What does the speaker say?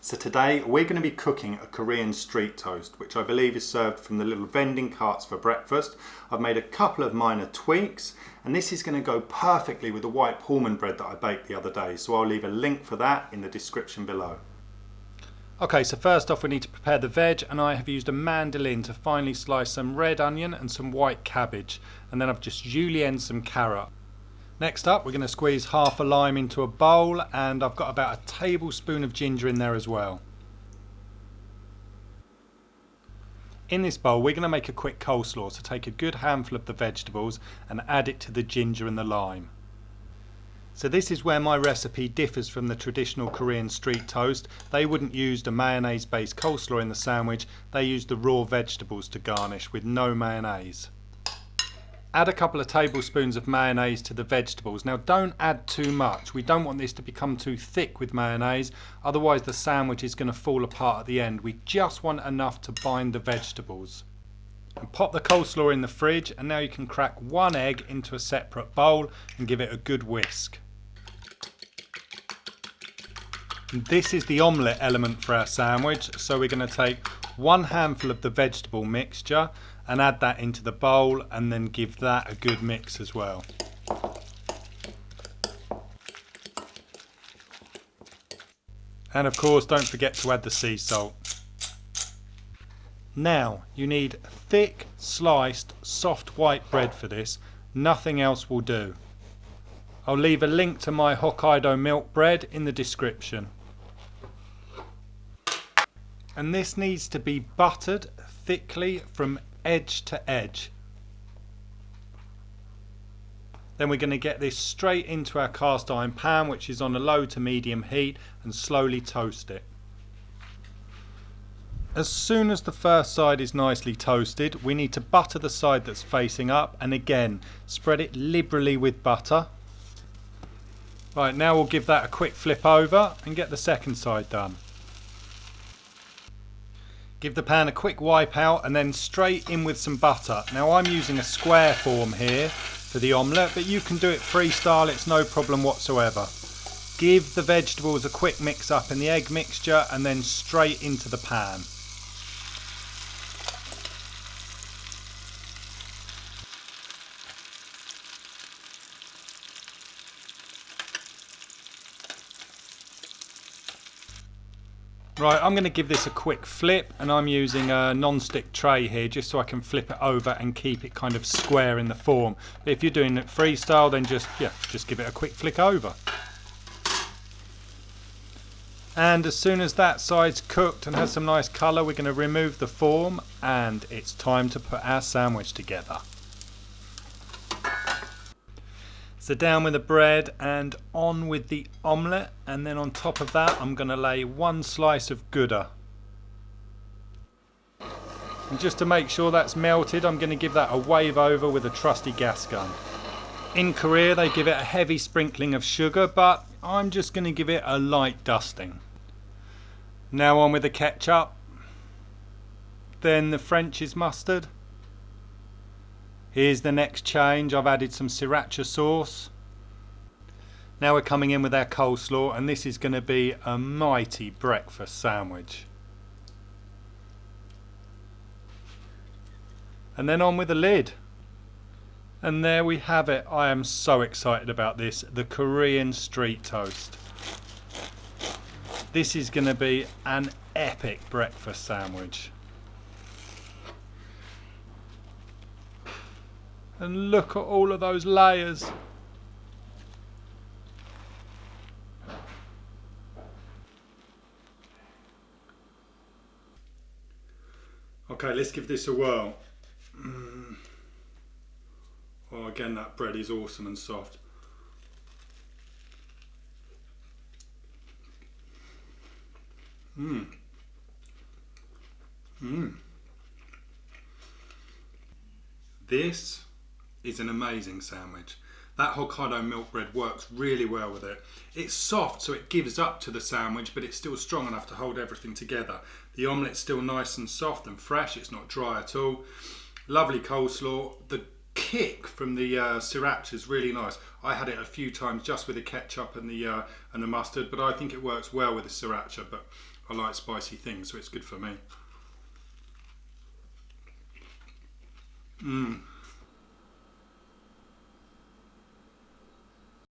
So today we're going to be cooking a Korean street toast, which I believe is served from the little vending carts for breakfast. I've made a couple of minor tweaks, and this is going to go perfectly with the white Pullman bread that I baked the other day. So I'll leave a link for that in the description below. Okay, so first off we need to prepare the veg, and I have used a mandolin to finely slice some red onion and some white cabbage, and then I've just julienned some carrot. Next up, we're going to squeeze half a lime into a bowl, and I've got about a tablespoon of ginger in there as well. In this bowl, we're going to make a quick coleslaw, so take a good handful of the vegetables and add it to the ginger and the lime. So this is where my recipe differs from the traditional Korean street toast. They wouldn't use a mayonnaise based coleslaw in the sandwich, they use the raw vegetables to garnish with no mayonnaise. Add a couple of tablespoons of mayonnaise to the vegetables. Now don't add too much. We don't want this to become too thick with mayonnaise, otherwise the sandwich is going to fall apart at the end. We just want enough to bind the vegetables. And pop the coleslaw in the fridge, and now you can crack one egg into a separate bowl and give it a good whisk. And this is the omelette element for our sandwich, so we're going to take one handful of the vegetable mixture and add that into the bowl, and then give that a good mix as well. And of course, don't forget to add the sea salt. Now you need thick sliced soft white bread for this, nothing else will do. I'll leave a link to my Hokkaido milk bread in the description. And this needs to be buttered thickly from edge to edge. Then we're going to get this straight into our cast iron pan, which is on a low to medium heat, and slowly toast it. As soon as the first side is nicely toasted, we need to butter the side that's facing up, and again spread it liberally with butter. Right, now we'll give that a quick flip over and get the second side done. Give the pan a quick wipe out and then straight in with some butter. Now I'm using a square form here for the omelette, but you can do it freestyle, it's no problem whatsoever. Give the vegetables a quick mix up in the egg mixture and then straight into the pan. Right, I'm going to give this a quick flip, and I'm using a non-stick tray here just so I can flip it over and keep it kind of square in the form. But if you're doing it freestyle, then just give it a quick flick over. And as soon as that side's cooked and has some nice colour, we're going to remove the form, and it's time to put our sandwich together. So down with the bread and on with the omelette, and then on top of that I'm going to lay one slice of Gouda. And just to make sure that's melted, I'm going to give that a wave over with a trusty gas gun. In Korea they give it a heavy sprinkling of sugar, but I'm just going to give it a light dusting. Now on with the ketchup, then the French's mustard. Here's the next change, I've added some Sriracha sauce. Now we're coming in with our coleslaw, and this is going to be a mighty breakfast sandwich. And then on with the lid. And there we have it. I am so excited about this, the Korean street toast. This is going to be an epic breakfast sandwich. And look at all of those layers. Okay, let's give this a whirl. Oh, again, that bread is awesome and soft. This is an amazing sandwich. That Hokkaido milk bread works really well with it. It's soft, so it gives up to the sandwich, but it's still strong enough to hold everything together. The omelette's still nice and soft and fresh, it's not dry at all. Lovely coleslaw. The kick from the Sriracha is really nice. I had it a few times just with the ketchup and the mustard, but I think it works well with the Sriracha. But I like spicy things, so it's good for me. Mmm.